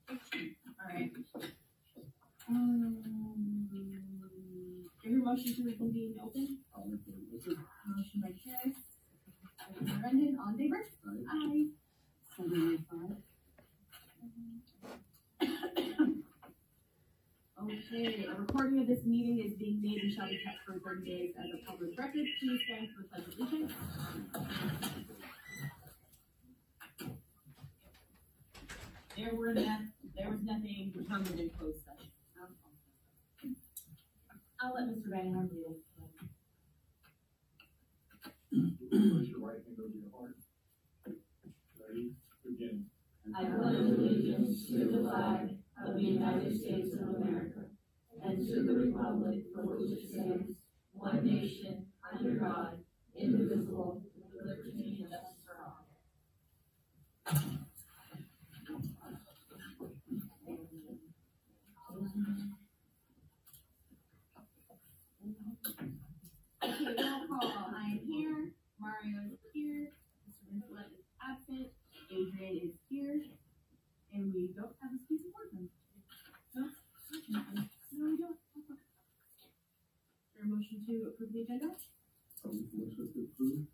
All right. Your motion to reconvene open. Motion by Chris. Second by Brendan. All in favor? Aye. 7:05. Okay, a recording of this meeting is being made and shall be kept for 30 days as a public record. Please stand for the pledge of allegiance. There was nothing determined in closed session. I'll let Mr. Vanningham do this. Place your right hand over your heart. Ready? Begin. I pledge allegiance to the flag of the United States of America and to the republic for which it stands, one nation, under God, indivisible, with liberty and justice for all. Okay, roll call. I am here. Mario is here. Mr. Nicolette is absent. Adrian is here. And we don't have a speaker board member. No, we don't. Is there a motion to approve the agenda? Motion to approve.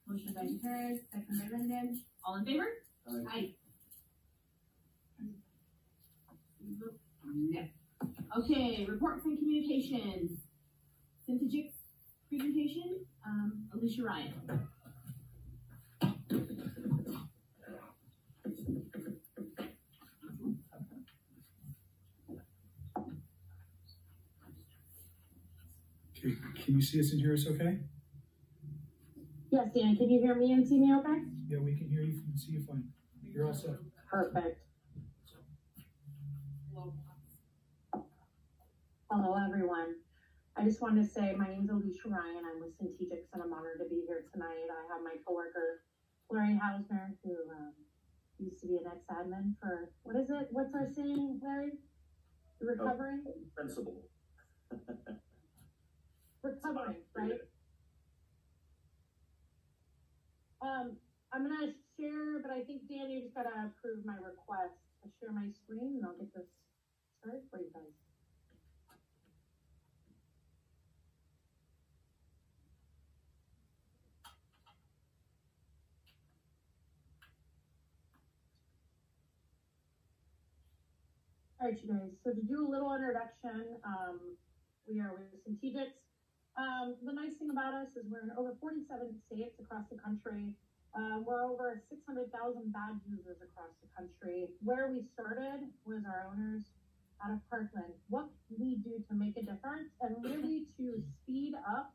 Motion by Perez, second by Brendan. All in favor? Aye. No. Okay, reports and communications. Syntagic presentation, Alicia Ryan. Okay, can you see us and hear us okay? Yes, Dan, can you hear me and see me okay? Yeah, we can hear you and see you fine. You're all set. Perfect. Hello, everyone. I just wanted to say my name's Alicia Ryan. I'm with Syntagics, and I'm honored to be here tonight. I have my coworker, Larry Hausner, who used to be an ex-admin for, what is it? What's our saying, Larry? The recovering? Principal. Recovering, right? I'm gonna share, but I think Dan, you just gotta approve my request. I'll share my screen and I'll get this started for you guys. All right, you guys, so to do a little introduction, we are with Syntagics. The nice thing about us is we're in over 47 states across the country. We're over 600,000 badge users across the country. Where we started was our owners out of Parkland. What can we do to make a difference and really to speed up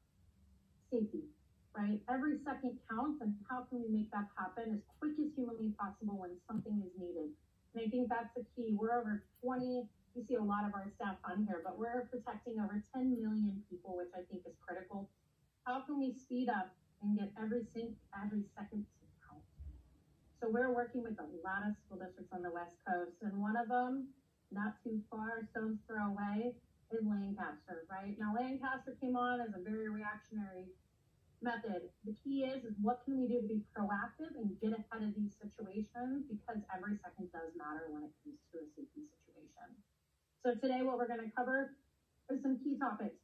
safety, right? Every second counts, and how can we make that happen as quick as humanly possible when something is needed? And I think that's the key. We're over 20, you see a lot of our staff on here, but we're protecting over 10 million people, which I think is critical. How can we speed up and get every second to count? So we're working with a lot of school districts on the West Coast, and one of them, not too far, stone's throw away, is Lancaster, right? Now Lancaster came on as a very reactionary method. The key is what can we do to be proactive and get ahead of these situations, because every second does matter when it comes to a safety situation. So today what we're going to cover is some key topics.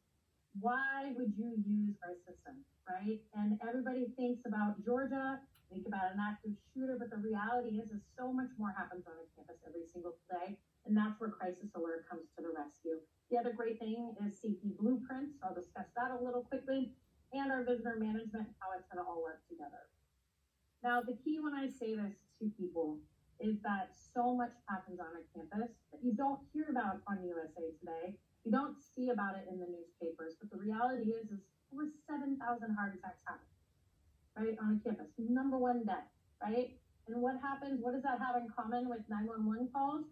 Why would you use our system, right? And everybody thinks about Georgia, think about an active shooter, but the reality is so much more happens on a campus every single day, and that's where Crisis Alert comes to the rescue. The other great thing is safety blueprints. I'll discuss that a little quickly, and our visitor management, how it's going to all work together. Now, the key when I say this to people is that so much happens on a campus that you don't hear about on USA Today. You don't see about it in the newspapers, but the reality is over 7,000 heart attacks happen, right, on a campus. Number one death, right? And what happens? What does that have in common with 911 calls?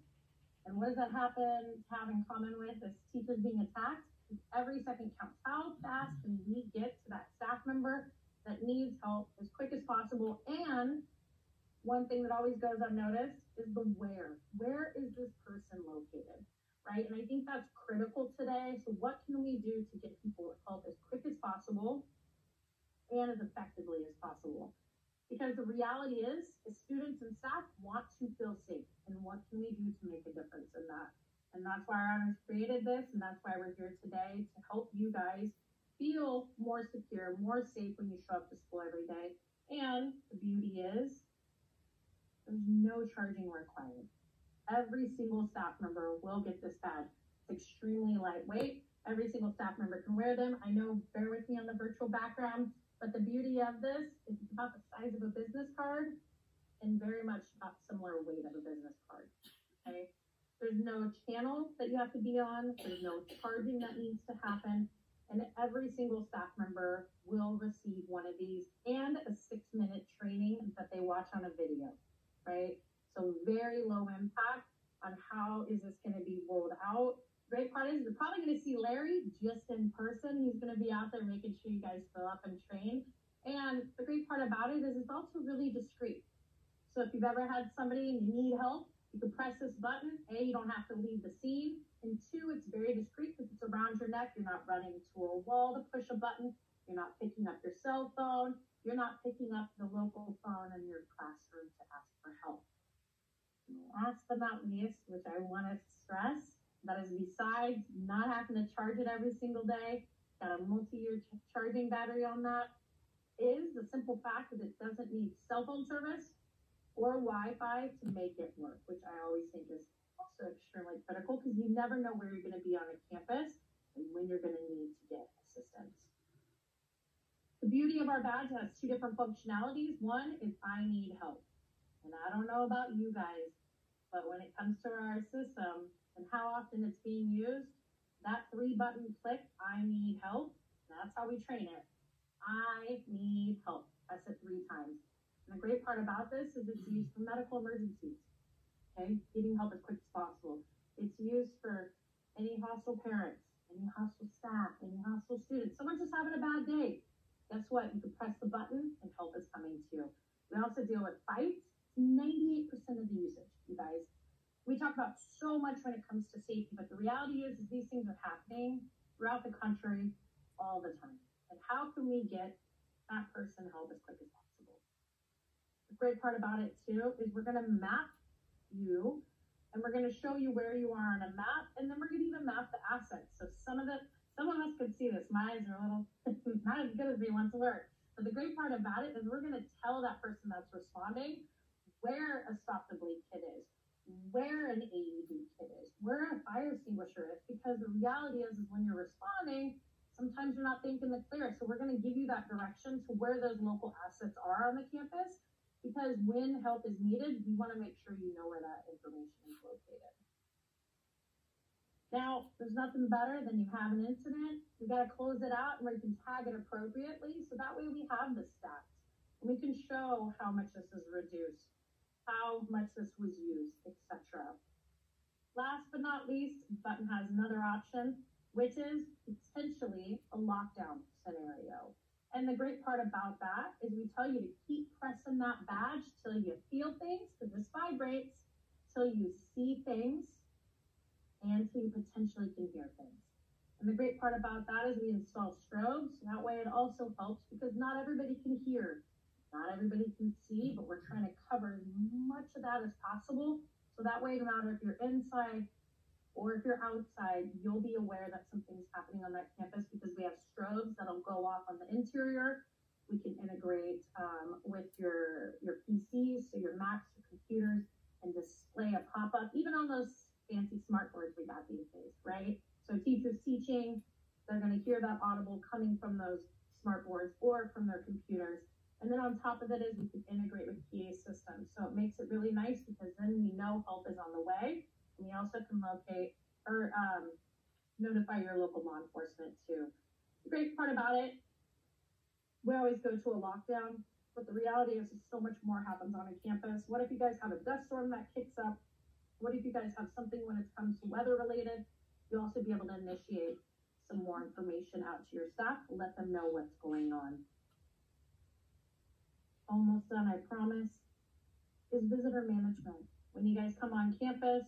And what does that have in common with this teachers being attacked? Every second counts. How fast can we get to that staff member that needs help as quick as possible? And one thing that always goes unnoticed is the where. Where is this person located, right? And I think that's critical today. So what can we do to get people help as quick as possible and as effectively as possible? Because the reality is students and staff want to feel safe. And what can we do to make a difference in that? And that's why our honors created this, and that's why we're here today to help you guys feel more secure, more safe when you show up to school every day. And the beauty is, there's no charging required. Every single staff member will get this badge. It's extremely lightweight. Every single staff member can wear them. I know, bear with me on the virtual background, but the beauty of this is it's about the size of a business card and very much about similar weight of a business card, okay? There's no channel that you have to be on. There's no charging that needs to happen. And every single staff member will receive one of these and a 6-minute training that they watch on a video, right? So very low impact on how is this going to be rolled out. Great part is you're probably going to see Larry just in person. He's going to be out there making sure you guys fill up and train. And the great part about it is it's also really discreet. So if you've ever had somebody and you need help, you can press this button. A, you don't have to leave the scene. And 2, it's very discreet because it's around your neck. You're not running to a wall to push a button. You're not picking up your cell phone. You're not picking up the local phone in your classroom to ask for help. Last but not least, which I want to stress, that is besides not having to charge it every single day, got a multi-year charging battery on that, is the simple fact that it doesn't need cell phone service or Wi-Fi to make it work, which I always think is also extremely critical because you never know where you're going to be on a campus and when you're going to need to get assistance. The beauty of our badge has 2 different functionalities. One is I need help. And I don't know about you guys, but when it comes to our system and how often it's being used, that 3-button click, I need help, that's how we train it. I need help. Press it 3 times. And the great part about this is it's used for medical emergencies, okay? Getting help as quick as possible. It's used for any hostile parents, any hostile staff, any hostile students. Someone's just having a bad day. Guess what? You can press the button and help is coming to you. We also deal with fights. 98% of the usage, you guys. We talk about so much when it comes to safety, but the reality is these things are happening throughout the country all the time. And how can we get that person help as quick as possible? The great part about it too is we're going to map you and we're going to show you where you are on a map, and then we're going to even map the assets. So some of us can see this. My eyes are a little not as good as they once were. But the great part about it is we're going to tell that person that's responding where a stop the bleed kit is, where an AED kit is, where a fire extinguisher is, because the reality is when you're responding, sometimes you're not thinking the clearest. So we're going to give you that direction to where those local assets are on the campus, because when help is needed, we want to make sure you know where that information is located. Now, there's nothing better than you have an incident. We got to close it out and we can tag it appropriately, so that way we have the stats and we can show how much this is reduced, how much this was used, etc. Last but not least, Button has another option, which is potentially a lockdown scenario. And the great part about that is we tell you to keep pressing that badge till you feel things, because this vibrates, till you see things, and till you potentially can hear things. And the great part about that is we install strobes. That way it also helps because not everybody can hear. Not everybody can see, but we're trying to cover as much of that as possible. So that way, no matter if you're inside or if you're outside, you'll be aware that something's happening on that campus because we have strobes that'll go off on the interior. We can integrate with your PCs, so your Macs, your computers, and display a pop-up, even on those fancy smart boards we got these days, right? So teachers teaching, they're going to hear that audible coming from those smart boards or from their computers. And then on top of it is we can integrate with PA systems. So it makes it really nice because then we know help is on the way. And we also can locate or notify your local law enforcement too. The great part about it, we always go to a lockdown, but the reality is so much more happens on a campus. What if you guys have a dust storm that kicks up? What if you guys have something when it comes to weather related? You'll also be able to initiate some more information out to your staff, let them know what's going on. Almost done, I promise, is visitor management. When you guys come on campus,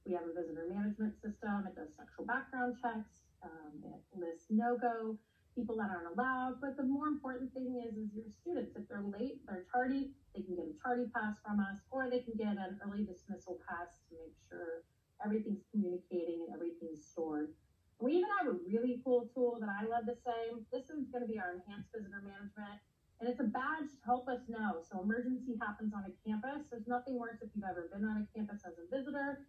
we have a visitor management system. It does sexual background checks. It lists no-go. people that aren't allowed. But the more important thing is your students. If they're late, they're tardy, they can get a tardy pass from us, or they can get an early dismissal pass to make sure everything's communicating and everything's stored. We even have a really cool tool that I love to say. This is going to be our enhanced visitor management. And it's a badge to help us know. So emergency happens on a campus. There's nothing worse if you've ever been on a campus as a visitor.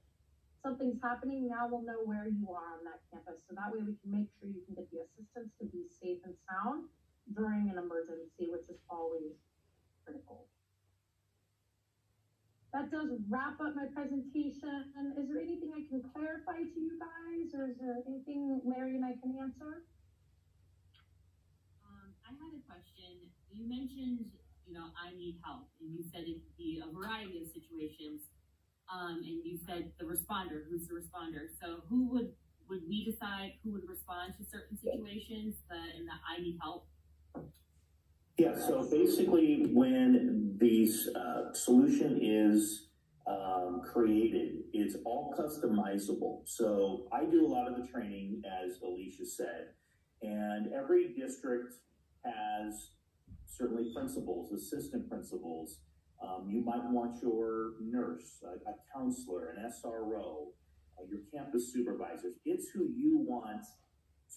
Something's happening, now we'll know where you are on that campus. So that way we can make sure you can get the assistance to be safe and sound during an emergency, which is always critical. That does wrap up my presentation. Is there anything I can clarify to you guys, or is there anything Mary and I can answer? I had a question. You mentioned, I need help, and you said it could be a variety of situations. And you said the responder, who's the responder? So who would we decide who would respond to certain situations in the I need help? Yeah, so basically when the solution is created, it's all customizable. So I do a lot of the training, as Alicia said, and every district has certainly principals, assistant principals. You might want your nurse, a counselor, an SRO, your campus supervisors. It's who you want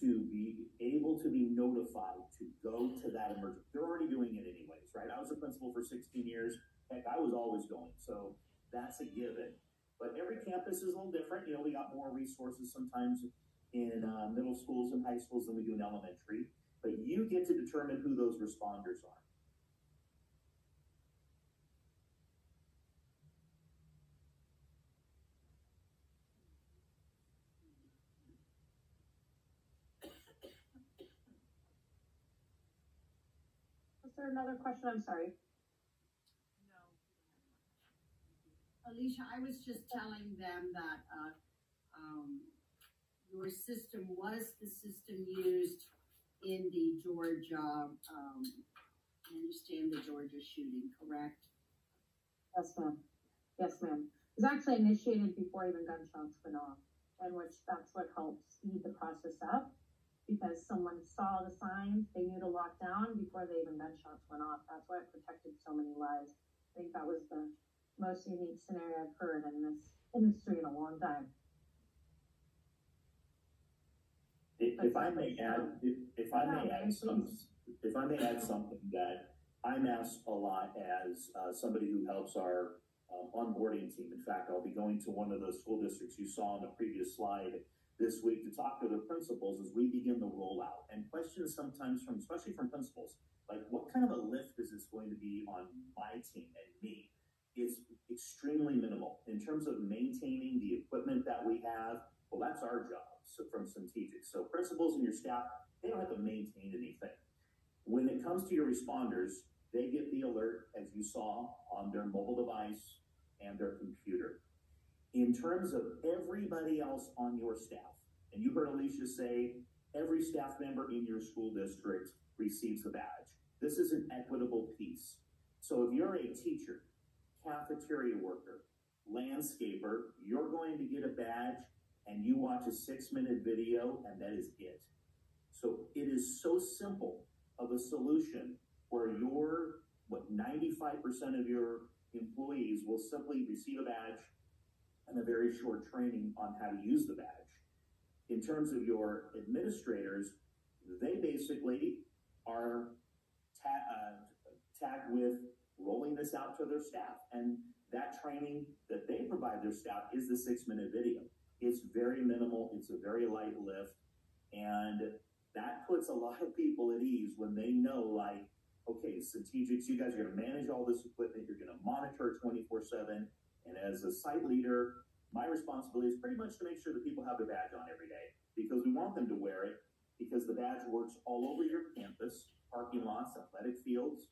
to be able to be notified to go to that emergency. They're already doing it anyways, right? I was a principal for 16 years. Heck, I was always going. So that's a given. But every campus is a little different. We got more resources sometimes in middle schools and high schools than we do in elementary. But you get to determine who those responders are. Is there another question? I'm sorry. No. Alicia, I was just telling them that your system was the system used in the Georgia, I understand the Georgia shooting, correct? Yes, ma'am. Yes, ma'am. It was actually initiated before even gunshots went off, and that's what helped speed the process up, because someone saw the signs, they knew to lock down before they even gunshots went off. That's why it protected so many lives. I think that was the most unique scenario I've heard in this industry in a long time. If I may add something that I'm asked a lot as somebody who helps our onboarding team. In fact, I'll be going to one of the school districts you saw on the previous slide this week to talk to the principals as we begin the rollout. And questions sometimes especially from principals, like, what kind of a lift is this going to be on my team and me? It's extremely minimal in terms of maintaining the equipment that we have. Well, that's our job. So from Centegic. So principals and your staff, they don't have to maintain anything. When it comes to your responders, they get the alert, as you saw, on their mobile device and their computer. In terms of everybody else on your staff, and you heard Alicia say, every staff member in your school district receives a badge. This is an equitable piece. So if you're a teacher, cafeteria worker, landscaper, you're going to get a badge and you watch a 6-minute video, and that is it. So it is so simple of a solution where 95% of your employees will simply receive a badge and a very short training on how to use the badge. In terms of your administrators, they basically are tagged with rolling this out to their staff. And that training that they provide their staff is the 6-minute video. It's very minimal. It's a very light lift. And that puts a lot of people at ease when they know, like, okay, Centegic, you guys are going to manage all this equipment. You're going to monitor it 24/7. And as a site leader, my responsibility is pretty much to make sure that people have their badge on every day, because we want them to wear it, because the badge works all over your campus, parking lots, athletic fields,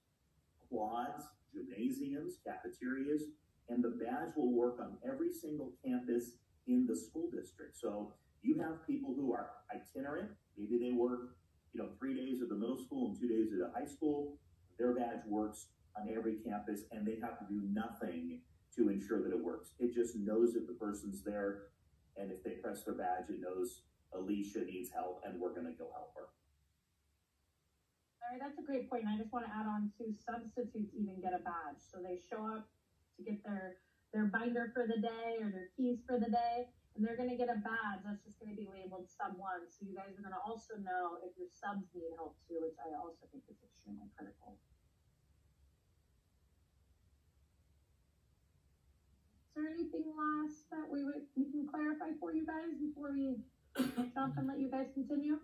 quads, gymnasiums, cafeterias, and the badge will work on every single campus in the school district. So you have people who are itinerant. Maybe they work, 3 days at the middle school and 2 days at a high school. Their badge works on every campus, and they have to do nothing to ensure that it works. It just knows that the person's there, and if they press their badge, it knows Alicia needs help, and we're going to go help her. Larry, that's a great point. I just want to add on to substitutes even get a badge. So they show up to get their binder for the day or their keys for the day, and they're going to get a badge that's just going to be labeled sub 1. So you guys are going to also know if your subs need help too, which I also think is extremely critical. Is there anything last that we can clarify for you guys before we jump and let you guys continue?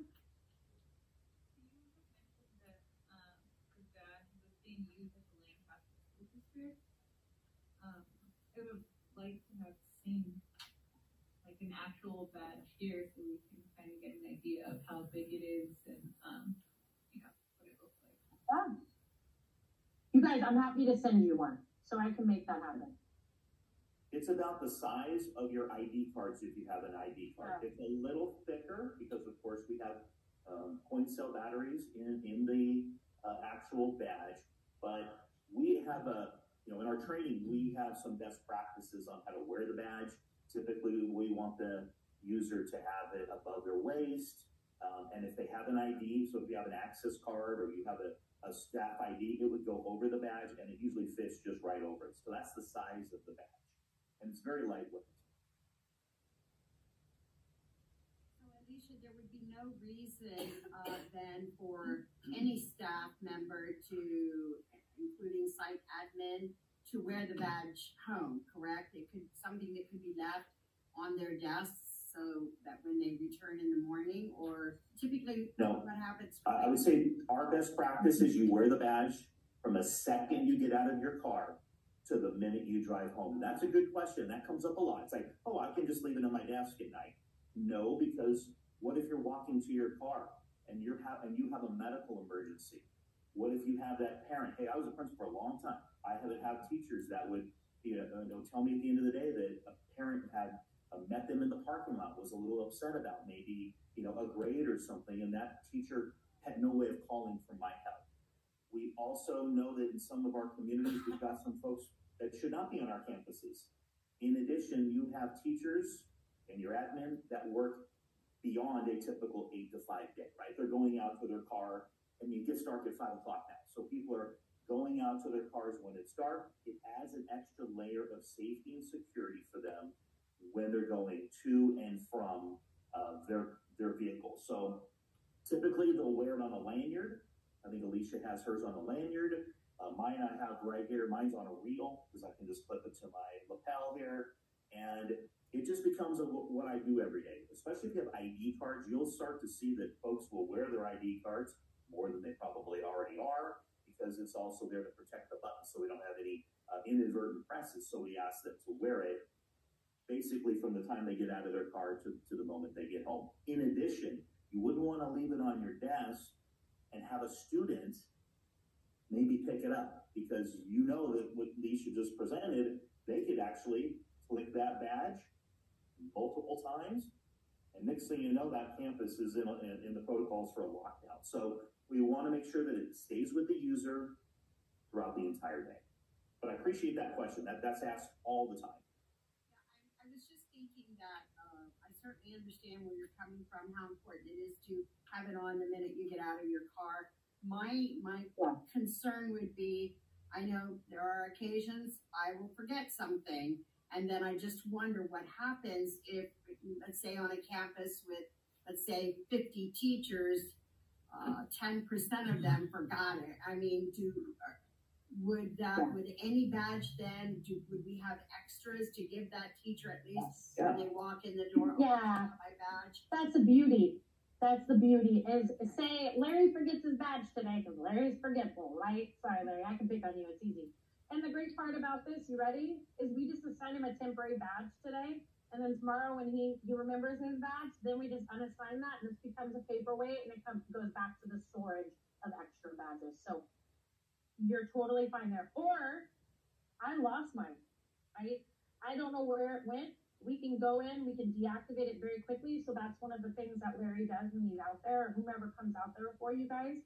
The badge was being used at the Lancaster School District. I would like to have seen like an actual badge here so we can kind of get an idea of how big it is and what it looks like. Yeah. You guys, I'm happy to send you one so I can make that happen. It's about the size of your ID cards if you have an ID card. Yeah. It's a little thicker because, of course, we have point cell batteries in the actual badge. But we have in our training, we have some best practices on how to wear the badge. Typically, we want the user to have it above their waist. And if they have an ID, so if you have an access card or you have a staff ID, it would go over the badge and it usually fits just right over it. So that's the size of the badge. And it's very lightweight. So Alicia, there would be no reason then for any staff member to, including site admin, to wear the badge home, correct? It could something that could be left on their desks so that when they return in the morning, or typically what happens? I would say our best practice is you wear the badge from the second you get out of your car to the minute you drive home. And that's a good question. That comes up a lot. It's like, oh, I can just leave it on my desk at night. No, because what if you're walking to your car and you have a medical emergency? What if you have that parent? Hey, I was a principal for a long time. I haven't had teachers that would tell me at the end of the day that a parent had met them in the parking lot, was a little upset about maybe a grade or something, and that teacher had no way of calling for my help. We also know that in some of our communities, we've got some folks that should not be on our campuses. In addition, you have teachers and your admin that work beyond a typical 8 to 5 day, right? They're going out to their car, and it gets dark at 5 o'clock now. So people are going out to their cars when it's dark. It adds an extra layer of safety and security for them when they're going to and from their vehicle. So typically they'll wear it on a lanyard. I think Alicia has hers on a lanyard. Mine I have right here. Mine's on a reel because I can just clip it to my lapel here. And it just becomes what I do every day. Especially if you have ID cards, you'll start to see that folks will wear their ID cards more than they probably already are, because it's also there to protect the button so we don't have any inadvertent presses. So we ask them to wear it basically from the time they get out of their car to the moment they get home. In addition, you wouldn't want to leave it on your desk and have a student maybe pick it up, because you know that what Alicia just presented, they could actually click that badge multiple times, and next thing you know, that campus is in the protocols for a lockdown. So we want to make sure that it stays with the user throughout the entire day. But I appreciate that question. That's asked all the time. Yeah, I was just thinking that I certainly understand where you're coming from, how important it is to have it on the minute you get out of your car. My concern would be, I know there are occasions I will forget something, and then I just wonder what happens if, let's say on a campus with, let's say 50 teachers, 10% of them forgot it. I mean, would any badge then, would we have extras to give that teacher at least when they walk in the door? Yeah, my badge. That's the beauty. That's the beauty, is say Larry forgets his badge today because Larry's forgetful, right? Sorry, Larry, I can pick on you. It's easy. And the great part about this, you ready, is we just assign him a temporary badge today. And then tomorrow when he remembers his badge, then we just unassign that, and this becomes a paperweight, and it goes back to the storage of extra badges. So you're totally fine there. Or I lost mine, right? I don't know where it went. We can go in, we can deactivate it very quickly. So that's one of the things that Larry does when he's out there, or whomever comes out there for you guys,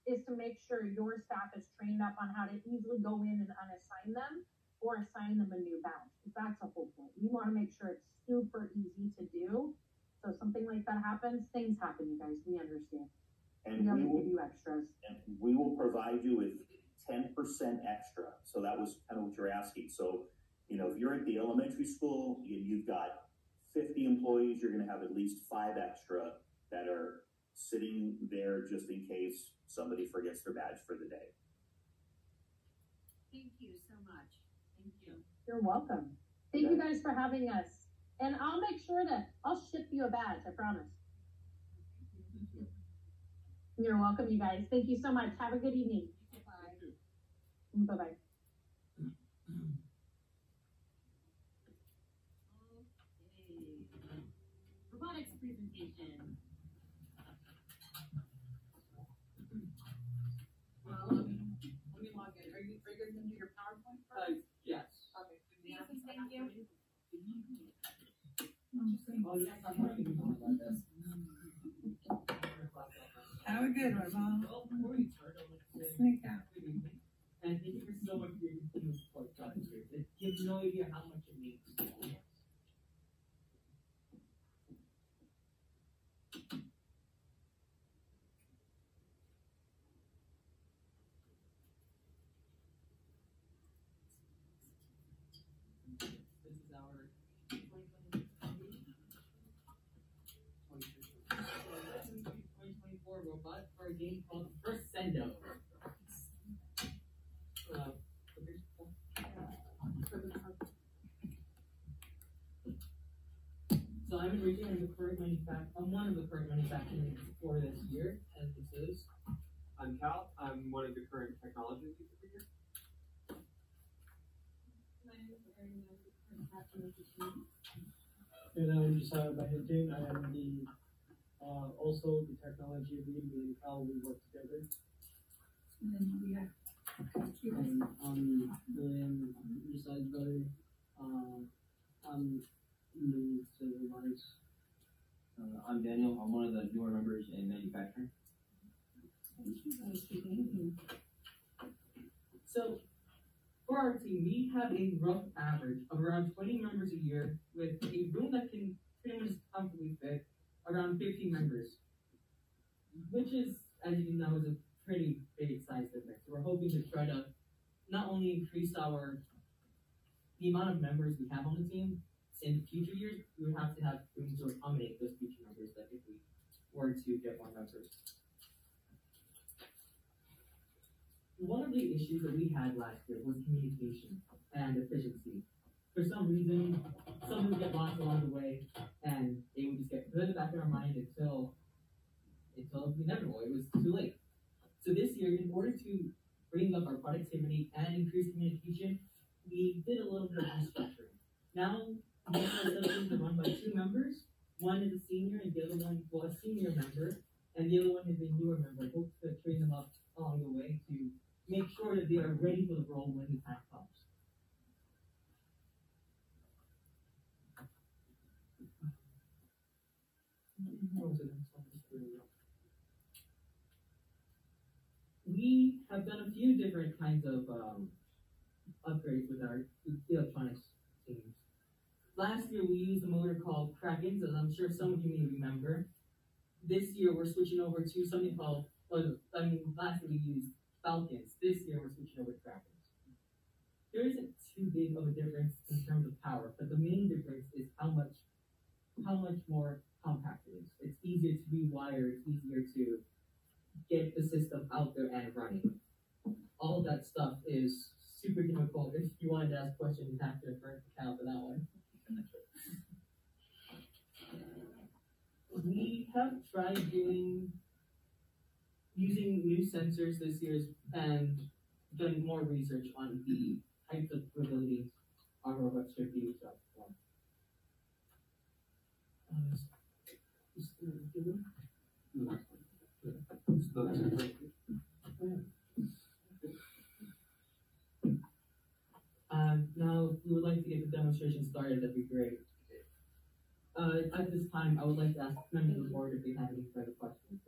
is to make sure your staff is trained up on how to easily go in and unassign them or assign them a new badge. Because that's the whole point. You want to make sure it's super easy to do. So if something like that happens, things happen, you guys. We understand. And We we always will, give you extras. and we will provide you with 10% extra. So that was kind of what you're asking. So, you know, if you're at the elementary school and you've got 50 employees, you're going to have at least 5 extra that are sitting there just in case somebody forgets their badge for the day. Thank you so much. Thank you. You're welcome. Thank you guys for having us. And I'll make sure that I'll ship you a badge, I promise. You're welcome, you guys. Thank you so much. Have a good evening. Bye. Bye-bye. Okay. Robotics presentation. Well, let me log in. Are you guys gonna do your PowerPoint first? Yes. Okay. Thank you. Have a good one, Mom. Sneak out. And thank you for so much for your continuous support throughout the years. You have no idea how much it means to us. This is our 2024 robot for a game called First Sendo. So I'm originally the current I'm one of the current manufacturers for this year, as this is. I'm Cal. I'm one of the current technology leads over here. And I'm Josiah Bahinton. I am the also the technology lead. Me and Cal, we work together. And then we have. And William, besides brother, I'm new to robotics. I'm Daniel. I'm one of the newer members in manufacturing. So, for our team, we have a rough average of around 20 members a year with a room that can pretty much comfortably fit around 15 members, which is, as you know, is a pretty big size difference. We're hoping to try to not only increase the amount of members we have on the team. In future years, we would have to have room to accommodate those future members that if we were to get more members. One of the issues that we had last year was communication and efficiency. For some reason, some would get lost along the way, and they would just get put in the back of our mind until inevitable. It was too late. So this year, in order to bring up our productivity and increase communication, we did a little bit of restructuring. Now, we have our sessions are run by 2 members. One is a senior, and the other one, well, a senior member, and the other one is a newer member. Hope to train them up along the way to make sure that they are ready for the role when the time comes. We have done a few different kinds of upgrades with our electronics teams. Last year we used a motor called Krakens, as I'm sure some of you may remember. This year we're switching over to something called, last year we used Falcons. This year we're switching over to Krakens. There isn't too big of a difference in terms of power, but the main difference is how much more compact it is. It's easier to rewire, it's easier to get the system out there and running. All of that stuff is super difficult. If you wanted to ask questions, you'd have to refer to Cal for that one. We have tried using new sensors this year and done more research on the types of abilities our robots should be able to perform. Now, if we would like to get the demonstration started, that'd be great. At this time, I would like to ask members of the board if they have any further questions.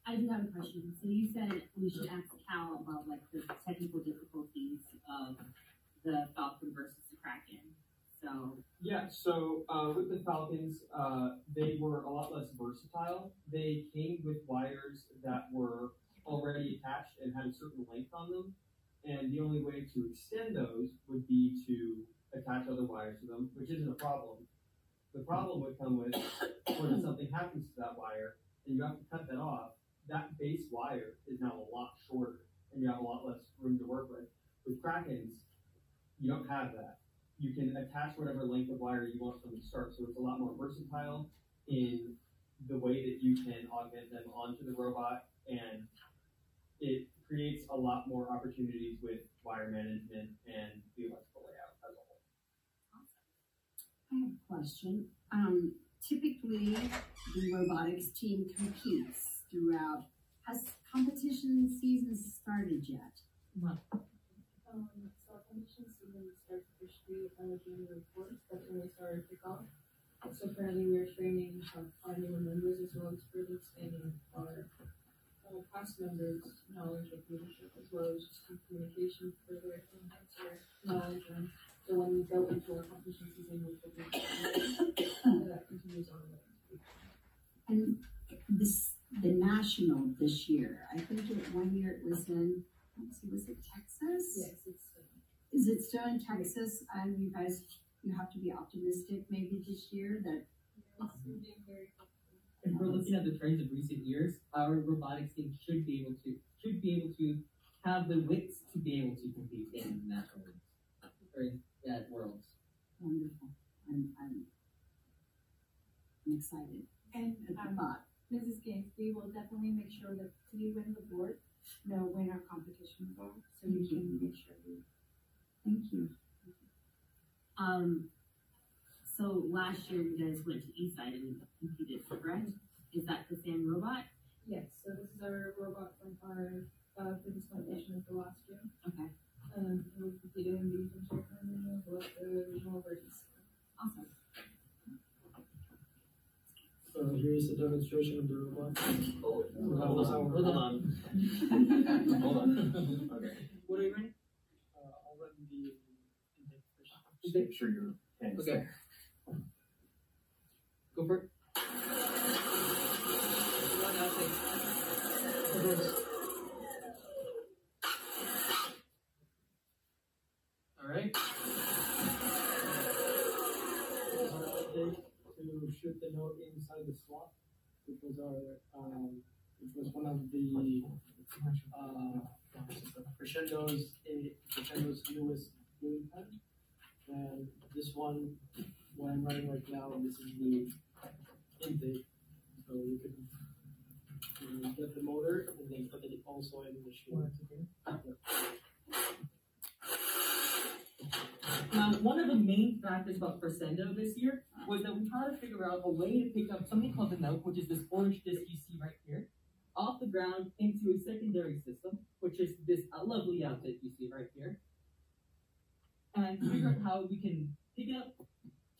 I do have a question. So you said we should ask Cal about like the technical difficulties of the Falcon versus the Kraken. So Yeah, so with the Falcons, they were a lot less versatile. They came with wires that were already attached and had a certain length on them, and the only way to extend those would be to attach other wires to them, which isn't a problem. The problem would come with when something happens to that wire and you have to cut that off, that base wire is now a lot shorter and you have a lot less room to work with. With Krakens, you don't have that. You can attach whatever length of wire you want from the start, so it's a lot more versatile in the way that you can augment them onto the robot, and it creates a lot more opportunities with wire management and the electrical layout as a whole. I have a question. Typically, the robotics team competes throughout. Has competition season started yet? So competition season starts officially January 4th. That's when we started kickoff. So currently we're training 5 new members as well as further expanding our past members' knowledge of leadership as well as just communication further enhance our knowledge. And so when we go into our competition season, we will be that continues on. And the national this year, I think one year it was in, was it Texas? Yes, it's. Is it still in Texas? And you guys, you have to be optimistic maybe this year that. If we're looking at the trends of recent years, our robotics team should be able to have the wits to be able to compete in national leagues or in worlds. Wonderful. I'm excited. And at the thought. Mrs. Gaines, we will definitely make sure that we win the board, know when our competitions are, so we can make sure we. Thank you. So last year you guys went to Eastside and competed, correct? Is that the same robot? Yes, so this is our robot from our previous competition for last year. Okay. We competed in the internship and as well as the regional versions. Awesome. So here's a demonstration of the robot. Hold on. Hold on. Okay. What are you running? I'll run the intake. Make sure your hands. Okay. Go for it. All right. To shoot the note inside the slot, which was one of the Crescendo's newest game pad. And this one, what I'm running right now, this is the intake. So you can get the motor and then put it also in the machine. One of the main factors about Crescendo this year was that we had to figure out a way to pick up something called the note, which is this orange disc you see right here, off the ground into a secondary system, which is this lovely outfit you see right here, and figure out how we can pick it up,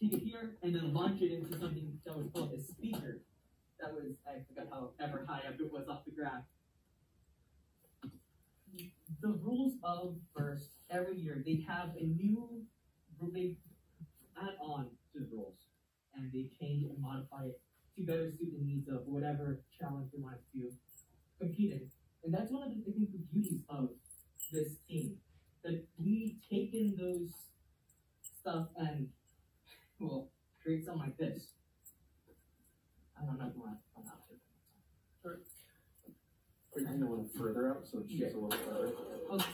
take it here, and then launch it into something that was called a speaker. That was, I forgot however high up it was off the ground. The rules of Burst, every year, they have a new, they add on to the rules, and they change and modify it to better suit the needs of whatever challenge they want to compete in. And that's one of the, I think, the beauties of this team, that we take in those stuff and, well, create something like this. I don't know if you want to come out to it. Sure. Bring it a little further out so it shoots a little further. Okay.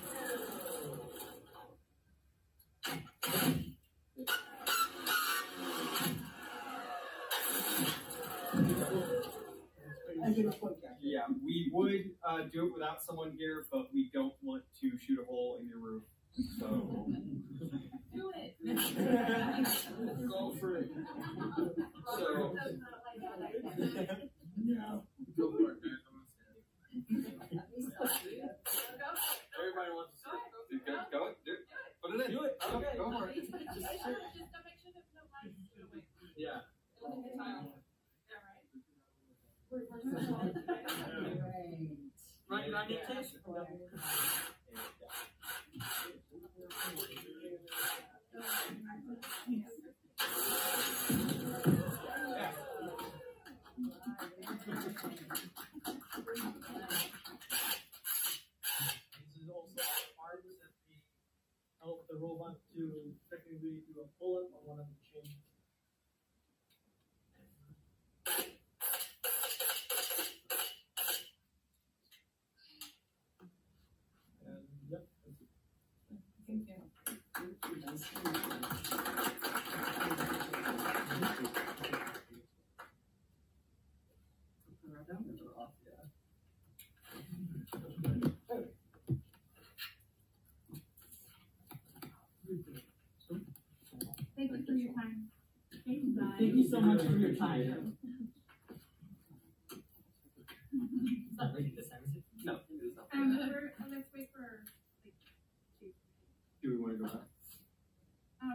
Yeah, we would do it without someone here, but we don't want to shoot a hole in your roof. So Do it. go for it. So No. go for it, man. Everybody wants to see it. Go, do it. Put it in. Do it. Okay, go for it. Just to make sure that no lights go away. Yeah. Look at the tile. Run your test. Right. Thank you so much for your time. It's not ready this time, is it? No, it is not. Let's wait for, like, Do we want to go back?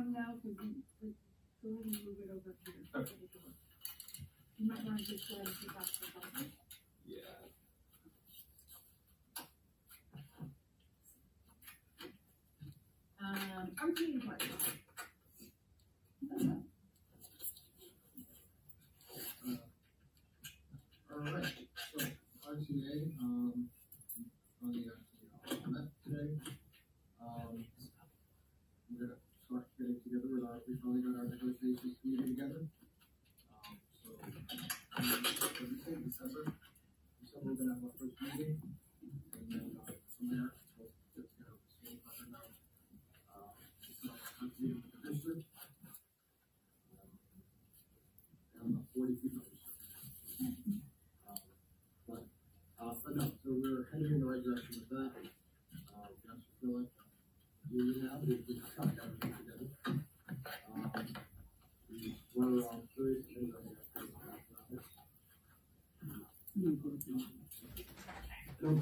no, because go ahead and move it over here. Okay. You might want to just go ahead and pick out the button. Yeah. Routine part. Alright, so RTA, on the met today. We're gonna start getting together with we finally got our negotiations meeting together. So, everything, December, we're gonna have our first meeting, and then, from there, we'll get together with the school, let them know, it's not a meeting with the district. And 40 people. But no, so we're heading in the right direction with that. Just feel like we now we got everything together. We're on Thursday. No,